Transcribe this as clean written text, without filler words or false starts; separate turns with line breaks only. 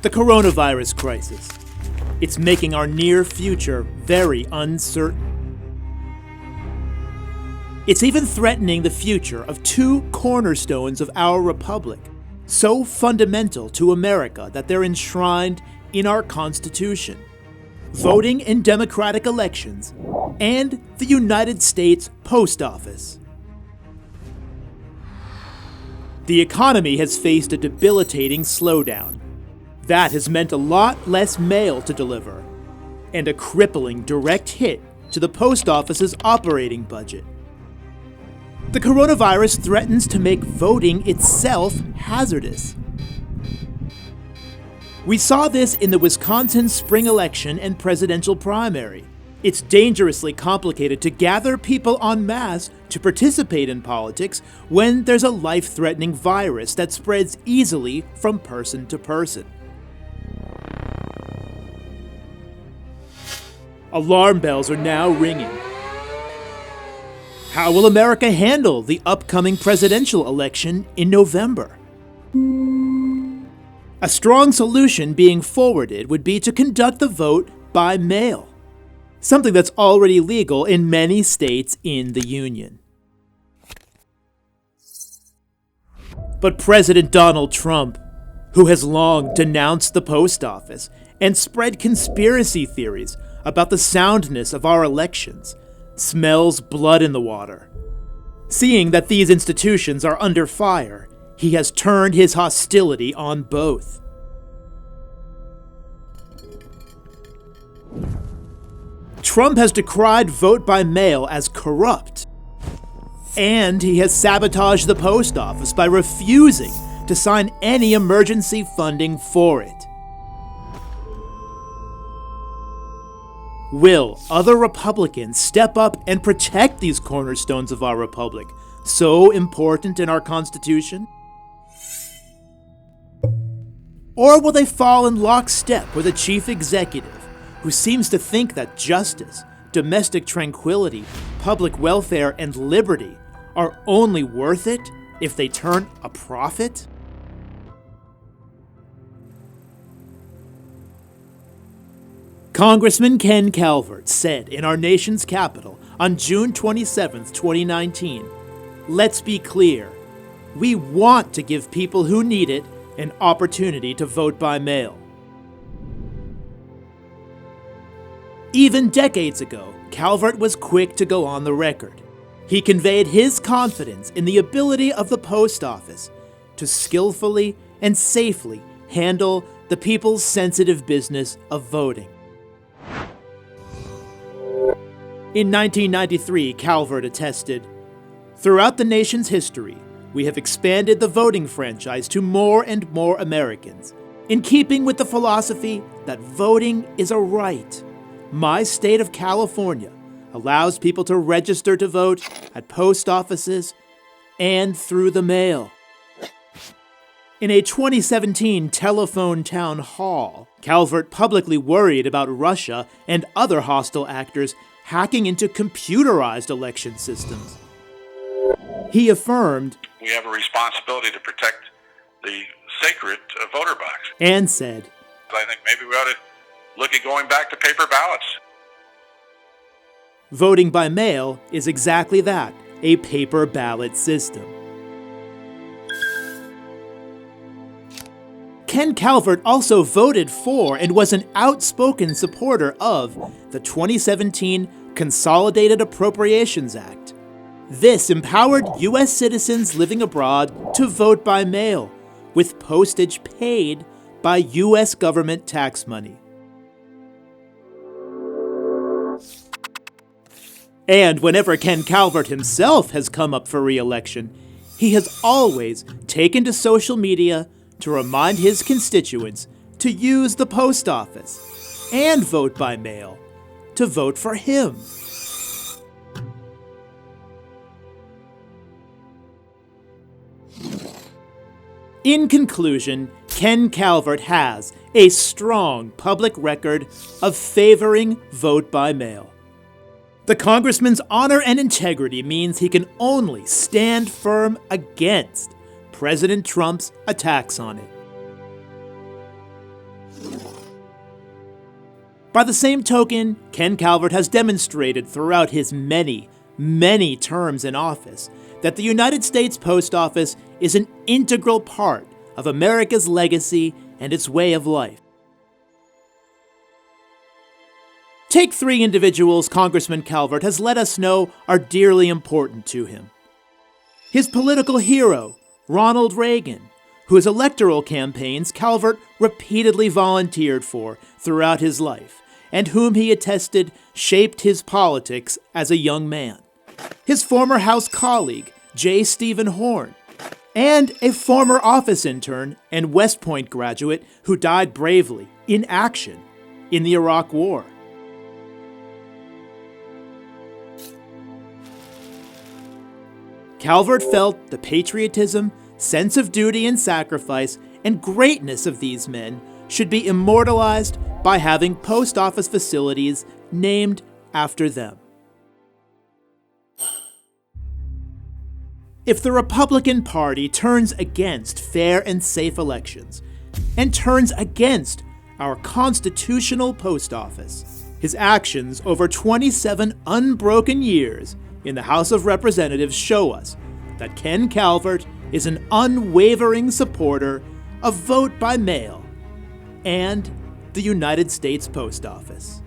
The coronavirus crisis. It's making our near future very uncertain. It's even threatening the future of two cornerstones of our republic, so fundamental to America that they're enshrined in our Constitution: voting in democratic elections and the United States Post Office. The economy has faced a debilitating slowdown. That has meant a lot less mail to deliver, and a crippling direct hit to the post office's operating budget. The coronavirus threatens to make voting itself hazardous. We saw this in the Wisconsin spring election and presidential primary. It's dangerously complicated to gather people en masse to participate in politics when there's a life-threatening virus that spreads easily from person to person. Alarm bells are now ringing. How will America handle the upcoming presidential election in November? A strong solution being forwarded would be to conduct the vote by mail, something that's already legal in many states in the Union. But President Donald Trump, who has long denounced the post office and spread conspiracy theories about the soundness of our elections, smells blood in the water. Seeing that these institutions are under fire, he has turned his hostility on both. Trump has decried vote by mail as corrupt, and he has sabotaged the post office by refusing to sign any emergency funding for it. Will other Republicans step up and protect these cornerstones of our republic, so important in our Constitution? Or will they fall in lockstep with a chief executive who seems to think that justice, domestic tranquility, public welfare, and liberty are only worth it if they turn a profit? Congressman Ken Calvert said in our nation's capital on June 27, 2019, "Let's be clear. We want to give people who need it an opportunity to vote by mail." Even decades ago, Calvert was quick to go on the record. He conveyed his confidence in the ability of the post office to skillfully and safely handle the people's sensitive business of voting. In 1993, Calvert attested, "Throughout the nation's history, we have expanded the voting franchise to more and more Americans, in keeping with the philosophy that voting is a right. My state of California allows people to register to vote at post offices and through the mail." In a 2017 telephone town hall, Calvert publicly worried about Russia and other hostile actors hacking into computerized election systems. He affirmed,
"We have a responsibility to protect the sacred voter box."
And said,
"I think maybe we ought to look at going back to paper ballots."
Voting by mail is exactly that, a paper ballot system. Ken Calvert also voted for and was an outspoken supporter of the 2017 Consolidated Appropriations Act. This empowered U.S. citizens living abroad to vote by mail, with postage paid by U.S. government tax money. And whenever Ken Calvert himself has come up for re-election, he has always taken to social media to remind his constituents to use the post office and vote by mail to vote for him. In conclusion, Ken Calvert has a strong public record of favoring vote by mail. The congressman's honor and integrity means he can only stand firm against President Trump's attacks on it. By the same token, Ken Calvert has demonstrated throughout his many, many terms in office that the United States Post Office is an integral part of America's legacy and its way of life. Take three individuals Congressman Calvert has let us know are dearly important to him. His political hero, Ronald Reagan, whose electoral campaigns Calvert repeatedly volunteered for throughout his life, and whom he attested shaped his politics as a young man. His former House colleague, J. Stephen Horn, and a former office intern and West Point graduate who died bravely, in action, in the Iraq War. Calvert felt the patriotism, sense of duty and sacrifice, and greatness of these men should be immortalized by having post office facilities named after them. If the Republican Party turns against fair and safe elections, and turns against our constitutional post office, his actions over 27 unbroken years in the House of Representatives show us that Ken Calvert is an unwavering supporter of vote by mail and the United States Post Office.